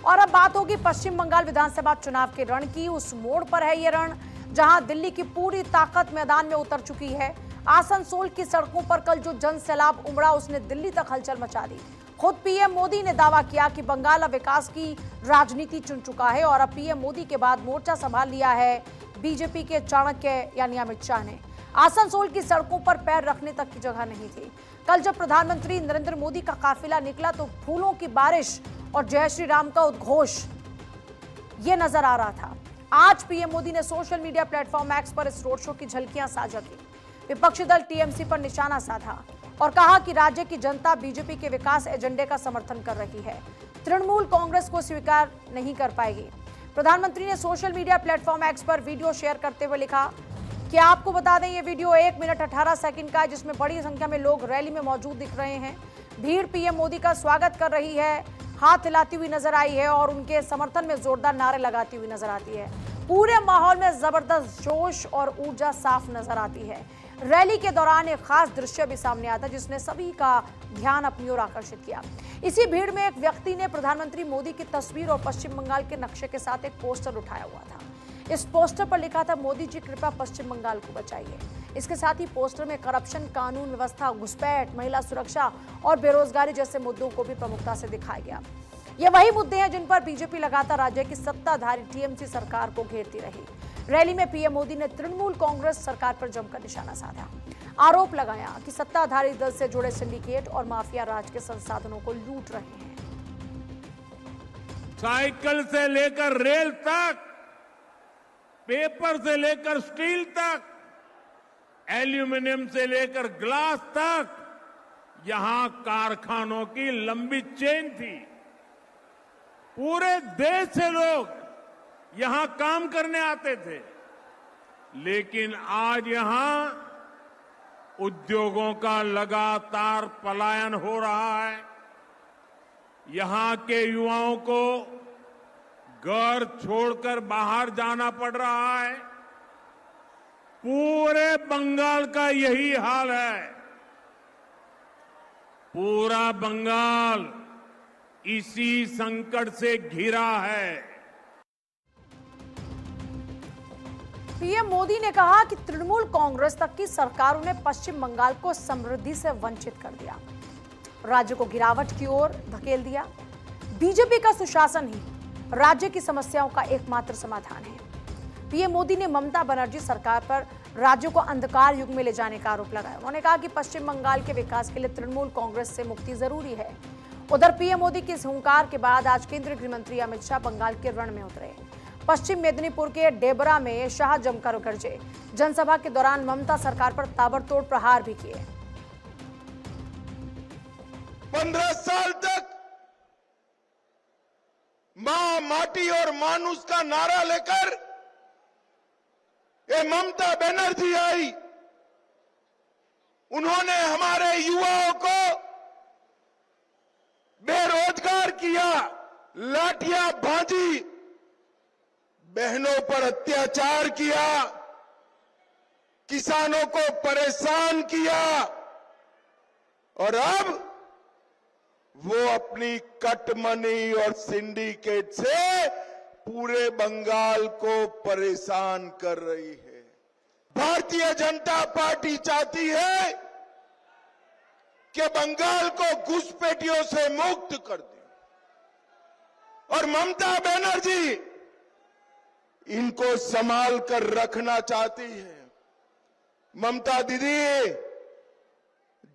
और अब बात होगी पश्चिम बंगाल विधानसभा चुनाव के रण की। उस मोड़ पर है ये रण जहां दिल्ली की पूरी ताकत मैदान में उतर चुकी है। आसनसोल की सड़कों पर कल जो जन सैलाब उमड़ा उसने दिल्ली तक हलचल मचा दी। खुद पीएम मोदी ने दावा किया कि बंगाल अब विकास की राजनीति चुन चुका है और अब पीएम मोदी के बाद मोर्चा संभाल लिया है बीजेपी के चाणक्य यानी अमित शाह ने। आसनसोल की सड़कों पर पैर रखने तक की जगह नहीं थी। कल जब प्रधानमंत्री नरेंद्र मोदी का काफिला निकला तो फूलों की बारिश और जय श्री राम का उद्घोष ये नजर आ रहा था। आज पीएम मोदी ने सोशल मीडिया प्लेटफॉर्म एक्स पर इस रोड शो की झलकियां साझा की। विपक्षी दल टीएमसी पर निशाना साधा और कहा कि राज्य की जनता बीजेपी के विकास एजेंडे का समर्थन कर रही है, तृणमूल कांग्रेस को स्वीकार नहीं कर पाएगी। प्रधानमंत्री ने सोशल मीडिया प्लेटफॉर्म एक्स पर वीडियो शेयर करते हुए लिखा कि आपको बता दें ये वीडियो 1 मिनट 18 सेकंड का है, जिसमें बड़ी संख्या में लोग रैली में मौजूद दिख रहे हैं। भीड़ पीएम मोदी का स्वागत कर रही है, हाथ हिलाती हुई नजर आई है और उनके समर्थन में जोरदार नारे लगाती हुई नजर आती है। पूरे माहौल में जबरदस्त जोश और ऊर्जा साफ नजर आती है। रैली के दौरान एक खास दृश्य भी सामने आता जिसने सभी का ध्यान अपनी ओर आकर्षित किया। इसी भीड़ में एक व्यक्ति ने प्रधानमंत्री मोदी की तस्वीर और पश्चिम बंगाल के नक्शे के साथ एक पोस्टर उठाया हुआ था। इस पोस्टर पर लिखा था, मोदी जी कृपया पश्चिम बंगाल को बचाइए। इसके साथ ही पोस्टर में करप्शन, कानून व्यवस्था, घुसपैठ, महिला सुरक्षा और बेरोजगारी जैसे मुद्दों को भी प्रमुखता से दिखाया गया। ये वही मुद्दे हैं जिन पर बीजेपी लगातार राज्य की सत्ताधारी टीएमसी सरकार को घेरती रही। रैली में पीएम मोदी ने तृणमूल कांग्रेस सरकार पर जमकर निशाना साधा। आरोप लगाया कि सत्ताधारी दल से जुड़े सिंडिकेट और माफिया राज के संसाधनों को लूट रहे हैं। साइकिल से लेकर रेल तक, पेपर से लेकर स्टील तक, एल्यूमिनियम से लेकर ग्लास तक, यहां कारखानों की लंबी चेन थी। पूरे देश से लोग यहां काम करने आते थे, लेकिन आज यहां उद्योगों का लगातार पलायन हो रहा है। यहां के युवाओं को घर छोड़कर बाहर जाना पड़ रहा है। पूरे बंगाल का यही हाल है। पूरा बंगाल इसी संकट से घिरा है। पीएम मोदी ने कहा कि तृणमूल कांग्रेस तक की सरकारों ने पश्चिम बंगाल को समृद्धि से वंचित कर दिया, राज्य को गिरावट की ओर धकेल दिया। बीजेपी का सुशासन ही राज्य की समस्याओं का एकमात्र समाधान है। पीएम मोदी ने ममता बनर्जी सरकार पर राज्य को अंधकार युग में ले जाने का आरोप लगाया। उन्होंने कहा कि पश्चिम बंगाल के विकास के लिए तृणमूल कांग्रेस से मुक्ति जरूरी है। उधर पीएम मोदी के इस हुंकार के बाद आज केंद्रीय गृह मंत्री अमित शाह बंगाल के रण में उतरे। पश्चिम मेदिनीपुर के डेबरा में शाह जमकर गरजे। जनसभा के दौरान ममता सरकार पर ताबड़तोड़ प्रहार भी किए। 15 साल तक मां, माटी और मानुष का नारा लेकर ये ममता बनर्जी आई। उन्होंने हमारे युवाओं को बेरोजगार किया, लाठियां भांजी, बहनों पर अत्याचार किया, किसानों को परेशान किया और अब वो अपनी कटमनी और सिंडिकेट से पूरे बंगाल को परेशान कर रही है। भारतीय जनता पार्टी चाहती है कि बंगाल को घुसपैठियों से मुक्त कर दे और ममता बनर्जी इनको संभाल कर रखना चाहती है। ममता दीदी,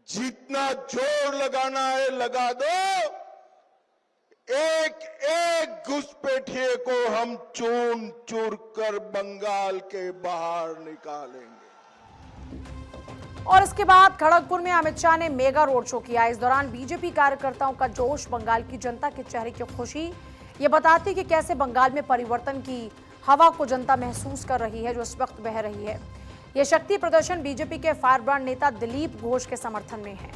जितना जोर लगाना है लगा दो, एक एक घुसपैठिए को हम चून चूर कर बंगाल के बाहर निकालेंगे। और इसके बाद खड़गपुर में अमित शाह ने मेगा रोड शो किया। इस दौरान बीजेपी कार्यकर्ताओं का जोश बंगाल की जनता के चेहरे की खुशी ये बताती कि कैसे बंगाल में परिवर्तन की हवा को जनता महसूस कर रही है जो इस वक्त बह रही है। यह शक्ति प्रदर्शन बीजेपी के फायर ब्रांड नेता दिलीप घोष के समर्थन में है।